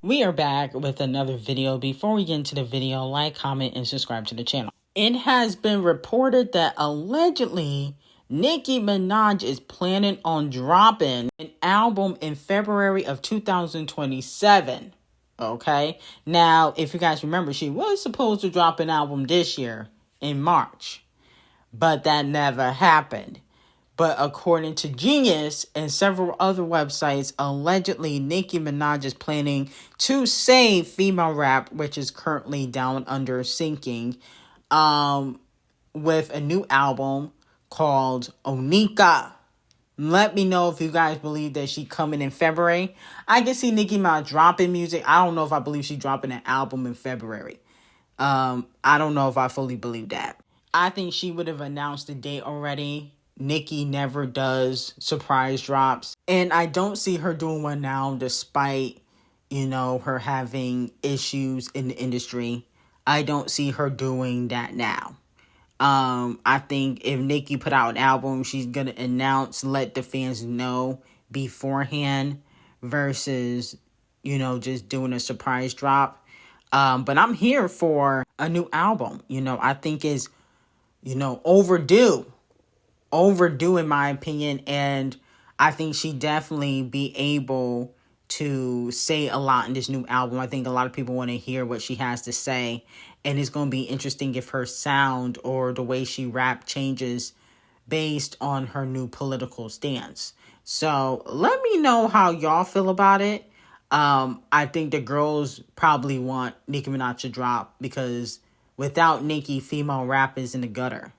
We are back with another video. Before we get into the video, like, comment, and subscribe to the channel. It has been reported that allegedly Nicki Minaj is planning on dropping an album in February of 2027. Okay? Now, if you guys remember, she was supposed to drop an album this year in March, but that never happened. But according to Genius and several other websites, allegedly Nicki Minaj is planning to save female rap, which is currently down under sinking, with a new album called Onika. Let me know if you guys believe that she's coming in February. I can see Nicki Minaj dropping music. I don't know if I believe she's dropping an album in February. I don't know if I fully believe that. I think she would have announced the date already. Nicki never does surprise drops. And I don't see her doing one now despite, her having issues in the industry. I don't see her doing that now. I think if Nicki put out an album, she's going to announce, let the fans know beforehand versus, just doing a surprise drop. But I'm here for a new album. I think is, overdue in my opinion, and I think she definitely be able to say a lot in this new album. I think a lot of people want to hear what she has to say, and it's going to be interesting if her sound or the way she rap changes based on her new political stance. So let me know how y'all feel about it. I think the girls probably want Nicki Minaj to drop because without Nicki, female rap is in the gutter.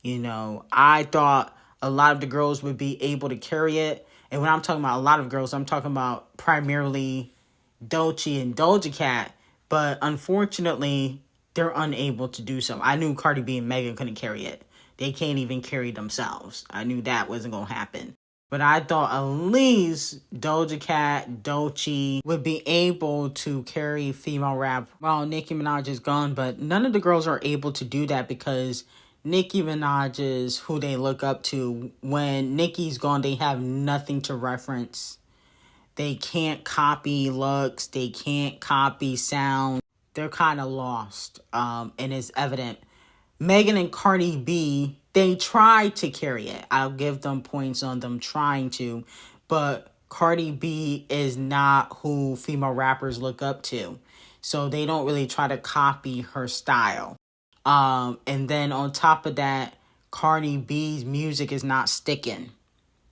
I thought a lot of the girls would be able to carry it. And when I'm talking about a lot of girls, I'm talking about primarily Doechii and Doja Cat. But unfortunately, they're unable to do so. I knew Cardi B and Megan couldn't carry it. They can't even carry themselves. I knew that wasn't going to happen. But I thought at least Doja Cat, Doechii would be able to carry female rap while Nicki Minaj is gone. But none of the girls are able to do that because Nicki Minaj is who they look up to. When Nicki's gone, they have nothing to reference. They can't copy looks. They can't copy sound. They're kind of lost. And it's evident. Megan and Cardi B, they tried to carry it. I'll give them points on them trying to. But Cardi B is not who female rappers look up to. So they don't really try to copy her style. And then on top of that, Cardi B's music is not sticking.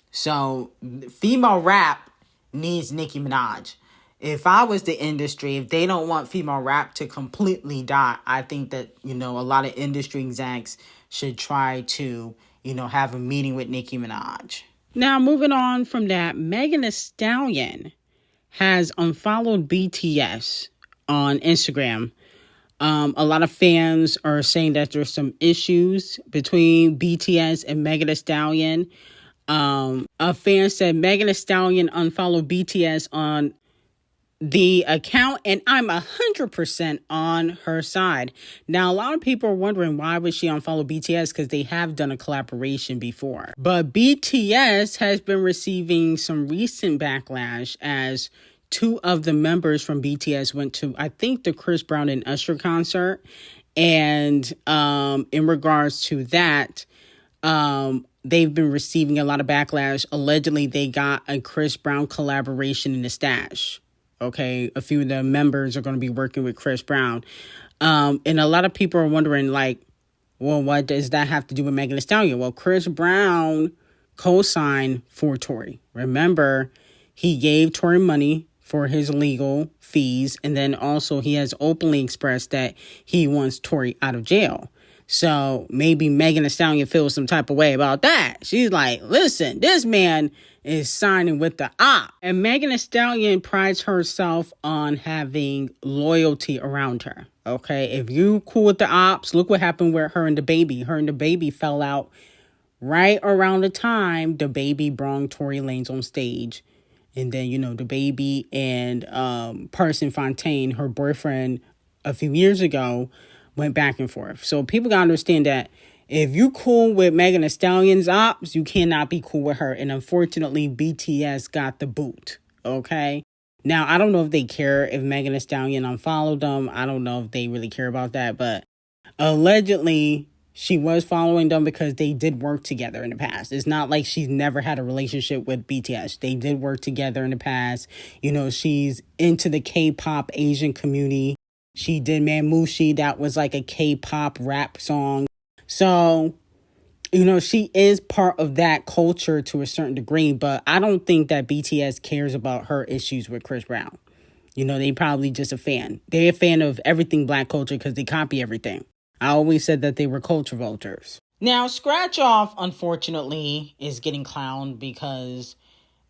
So female rap needs Nicki Minaj. If I was the industry, if they don't want female rap to completely die, I think that, a lot of industry execs should try to, have a meeting with Nicki Minaj. Now, moving on from that, Megan Thee Stallion has unfollowed BTS on Instagram. A lot of fans are saying that there's some issues between BTS and Megan Thee Stallion. A fan said Megan Thee Stallion unfollowed BTS on the account, and I'm 100% on her side. Now, a lot of people are wondering why would she unfollow BTS because they have done a collaboration before. But BTS has been receiving some recent backlash as two of the members from BTS went to, I think, the Chris Brown and Usher concert. And in regards to that, they've been receiving a lot of backlash. Allegedly, they got a Chris Brown collaboration in the stash. Okay, a few of the members are going to be working with Chris Brown. And a lot of people are wondering, well, what does that have to do with Megan Thee Stallion? Well, Chris Brown co-signed for Tory. Remember, he gave Tory money for his legal fees. And then also he has openly expressed that he wants Tory out of jail. So maybe Megan Thee Stallion feels some type of way about that. She's like, listen, this man is signing with the op. And Megan Thee Stallion prides herself on having loyalty around her. Okay, if you cool with the ops, look what happened with her and the baby. Her and the baby fell out right around the time the baby brought Tory Lanez on stage. And then, the baby and Parson Fontaine, her boyfriend a few years ago, went back and forth. So people gotta understand that if you cool with Megan Thee Stallion's ops, you cannot be cool with her. And unfortunately, BTS got the boot. Okay. Now, I don't know if they care if Megan Thee Stallion unfollowed them. I don't know if they really care about that, but allegedly she was following them because they did work together in the past. It's not like she's never had a relationship with BTS. They did work together in the past. You know, she's into the K-pop Asian community. She did Mamushi. That was like a K-pop rap song. So, you know, she is part of that culture to a certain degree, but I don't think that BTS cares about her issues with Chris Brown. You know, they probably just a fan. They're a fan of everything black culture because they copy everything. I always said that they were culture vultures. Now, Scratch Off, unfortunately, is getting clowned because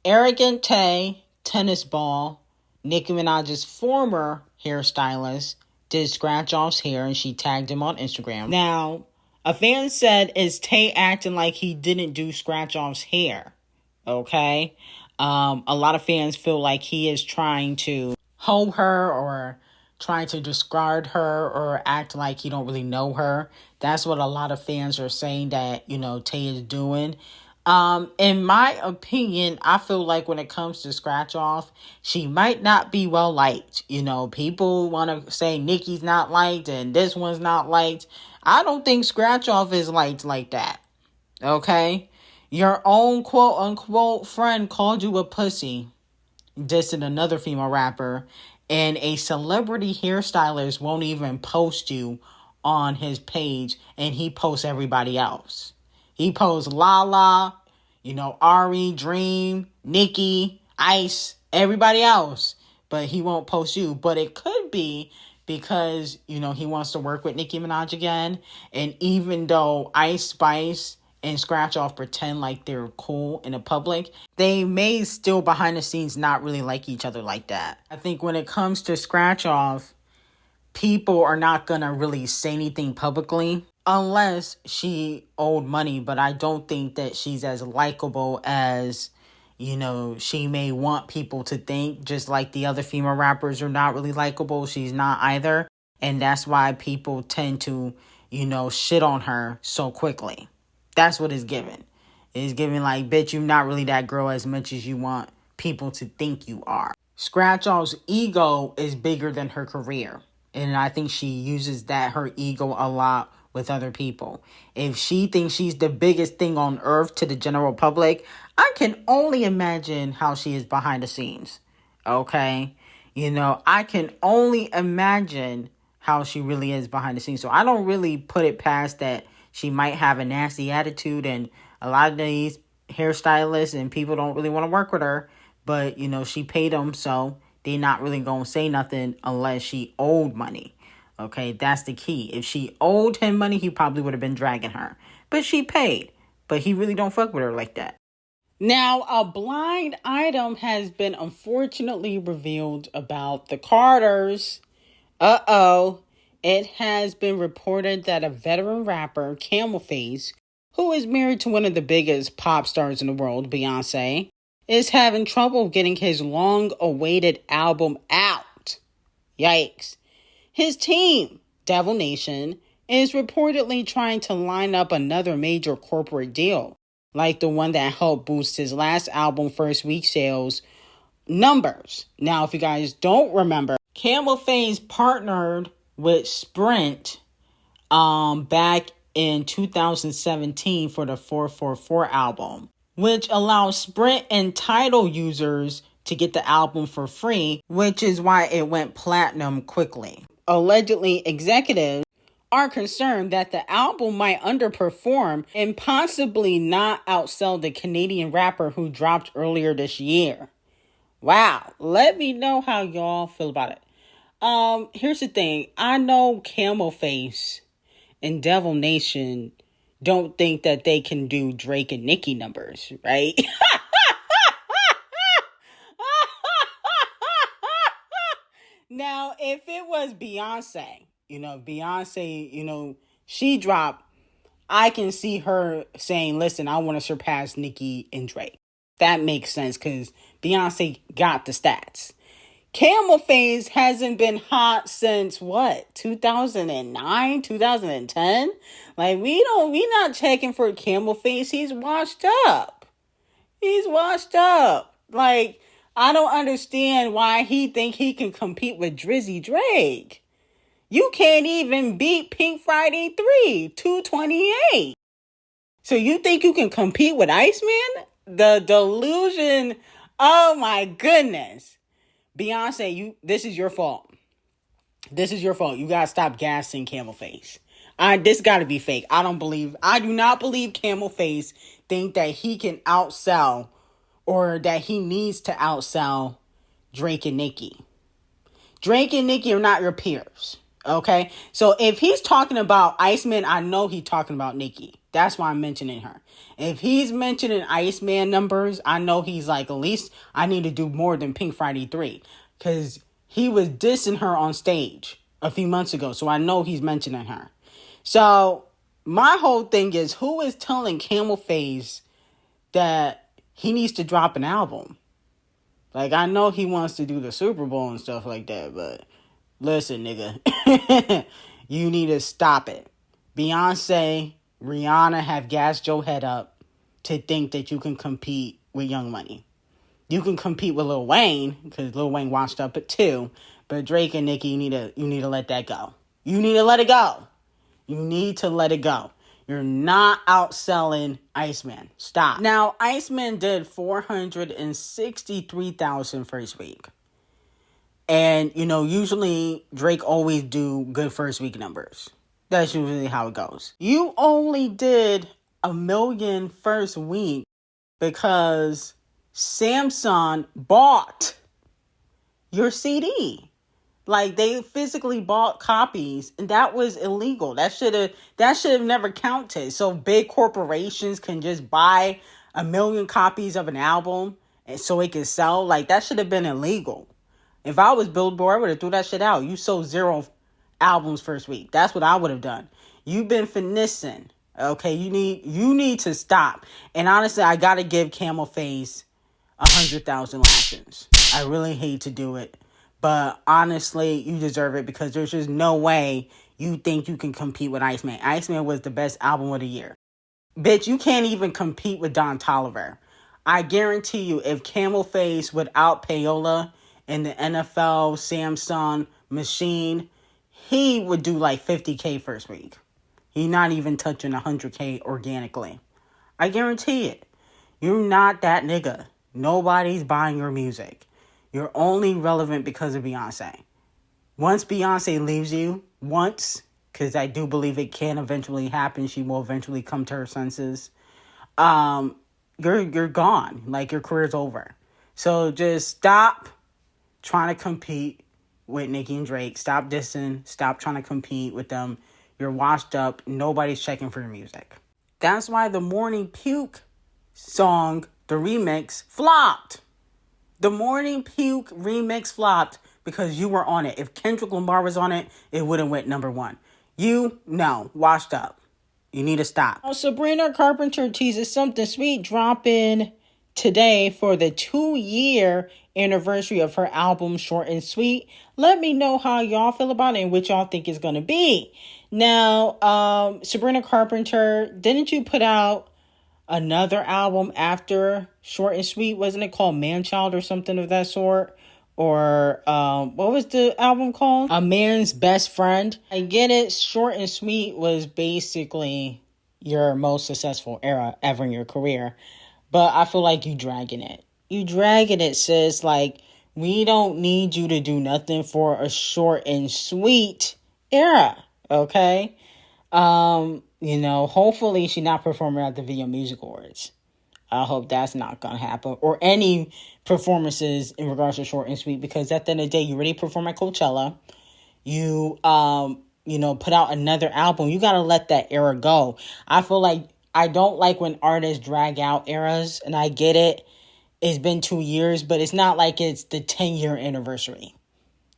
Arrogant Tay, tennis ball, Nicki Minaj's former hairstylist, did Scratch Off's hair and she tagged him on Instagram. Now, a fan said, is Tay acting like he didn't do Scratch Off's hair? Okay. A lot of fans feel like he is trying to hoe her or trying to discard her or act like you don't really know her. That's what a lot of fans are saying that, you know, Tay is doing. In my opinion, I feel like when it comes to Scratch Off, she might not be well liked. You know, people want to say Nicki's not liked and this one's not liked. I don't think Scratch Off is liked like that. Okay? Your own quote unquote friend called you a pussy, dissing another female rapper, and a celebrity hairstylist won't even post you on his page, and he posts everybody else. He posts Lala, you know, Ari, Dream, Nicki, Ice, everybody else, but he won't post you. But it could be because, you know, he wants to work with Nicki Minaj again, and even though Ice Spice and Scratch Off pretend like they're cool in the public, they may still behind the scenes not really like each other like that. I think when it comes to Scratch Off, people are not going to really say anything publicly unless she owed money, but I don't think that she's as likable as, you know, she may want people to think. Just like the other female rappers are not really likable, she's not either. And that's why people tend to, you know, shit on her so quickly. That's what it's giving. It's giving like, bitch, you're not really that girl as much as you want people to think you are. Scratch Off's ego is bigger than her career. And I think she uses her ego a lot with other people. If she thinks she's the biggest thing on earth to the general public, I can only imagine how she is behind the scenes. Okay? You know, I can only imagine how she really is behind the scenes. So I don't really put it past that she might have a nasty attitude, and a lot of these hairstylists and people don't really want to work with her. But, you know, she paid them, so they're not really going to say nothing unless she owed money. Okay, that's the key. If she owed him money, he probably would have been dragging her. But she paid. But he really don't fuck with her like that. Now, a blind item has been unfortunately revealed about the Carters. Uh-oh. It has been reported that a veteran rapper, Camelface, who is married to one of the biggest pop stars in the world, Beyonce, is having trouble getting his long-awaited album out. Yikes. His team, Devil Nation, is reportedly trying to line up another major corporate deal, like the one that helped boost his last album first week sales numbers. Now, if you guys don't remember, Camelface partnered with Sprint back in 2017 for the 444 album, which allows Sprint and Tidal users to get the album for free, which is why it went platinum quickly. Allegedly, executives are concerned that the album might underperform and possibly not outsell the Canadian rapper who dropped earlier this year. Wow, let me know how y'all feel about it. Here's the thing. I know Camelface and Devil Nation don't think that they can do Drake and Nicki numbers, right? Now, if it was Beyonce, she dropped, I can see her saying, listen, I want to surpass Nicki and Drake. That makes sense because Beyonce got the stats. Camelface hasn't been hot since what? 2009, 2010? Like, we not checking for Camelface. He's washed up. Like, I don't understand why he think he can compete with Drizzy Drake. You can't even beat Pink Friday 3, 228. So you think you can compete with Iceman? The delusion. Oh my goodness. Beyonce, this is your fault. This is your fault. You gotta stop gassing Camel Face. This gotta be fake. I do not believe Camel Face think that he can outsell or that he needs to outsell Drake and Nicki. Drake and Nicki are not your peers. Okay? So if he's talking about Iceman, I know he's talking about Nicki. That's why I'm mentioning her. If he's mentioning Iceman numbers, I know he's like, at least I need to do more than Pink Friday 3. Because he was dissing her on stage a few months ago. So I know he's mentioning her. So my whole thing is, who is telling Camel Face that he needs to drop an album? Like, I know he wants to do the Super Bowl and stuff like that, but listen, nigga, you need to stop it. Beyonce, Rihanna have gassed your head up to think that you can compete with Young Money. You can compete with Lil Wayne, because Lil Wayne washed up at 2, but Drake and Nicki, you need to let that go. You need to let it go. You need to let it go. You're not outselling Iceman. Stop. Now, Iceman did 463,000 first week. And, usually Drake always do good first week numbers. That's usually how it goes. You only did 1 million first week because Samsung bought your CD. Like, they physically bought copies, and that was illegal. That should have never counted. So big corporations can just buy 1 million copies of an album and so it can sell. Like, that should have been illegal. If I was Billboard, I would have threw that shit out. You sold 0 albums first week. That's what I would have done. You've been finessing. Okay, you need to stop. And honestly, I gotta give Camel Face 100,000 lashes. I really hate to do it. But honestly, you deserve it because there's just no way you think you can compete with Iceman. Iceman was the best album of the year. Bitch, you can't even compete with Don Toliver. I guarantee you, if Camel Face without Payola and the NFL Samsung machine, he would do like 50K first week. He's not even touching 100K organically. I guarantee it. You're not that nigga. Nobody's buying your music. You're only relevant because of Beyonce. Once Beyonce leaves you, because I do believe it can eventually happen, she will eventually come to her senses, you're gone. Like, your career's over. So just stop trying to compete with Nicki and Drake. Stop dissing. Stop trying to compete with them. You're washed up. Nobody's checking for your music. That's why the Morning Puke song, the remix, flopped. The Morning Puke remix flopped because you were on it. If Kendrick Lamar was on it, it would have went number 1. Washed up. You need to stop. Sabrina Carpenter teases something sweet dropping today for the 2-year anniversary of her album Short and Sweet. Let me know how y'all feel about it and what y'all think it's going to be. Now, Sabrina Carpenter, didn't you put out another album after Short and Sweet? Wasn't it called Manchild or something of that sort? Or what was the album called? A Man's Best Friend. I get it. Short and Sweet was basically your most successful era ever in your career. But I feel like you dragging it. You dragging it, sis. Like, we don't need you to do nothing for a Short and Sweet era. Okay? Hopefully she's not performing at the Video Music Awards. I hope that's not going to happen. Or any performances in regards to Short and Sweet. Because at the end of the day, you already perform at Coachella. You, put out another album. You got to let that era go. I feel like I don't like when artists drag out eras. And I get it. It's been 2 years. But it's not like it's the 10-year anniversary.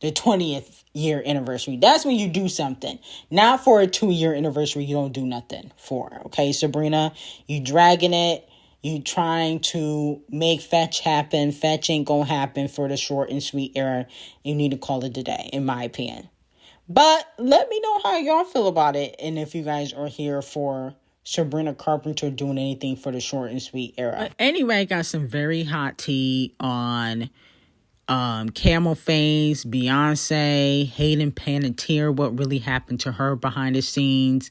The 20th year anniversary. That's when you do something. Not for a 2-year anniversary, you don't do nothing for. Okay, Sabrina, you dragging it. You trying to make fetch happen. Fetch ain't gonna happen for the Short and Sweet era. You need to call it a day, in my opinion. But let me know how y'all feel about it. And if you guys are here for Sabrina Carpenter doing anything for the short and sweet era. But anyway, I got some very hot tea on Camel Face, Beyonce, Hayden Panettiere, what really happened to her behind the scenes,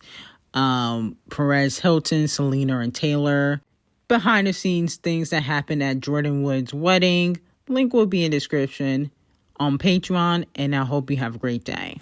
Perez Hilton, Selena and Taylor, behind the scenes things that happened at Jordan Wood's wedding. Link will be in the description on Patreon, and I hope you have a great day.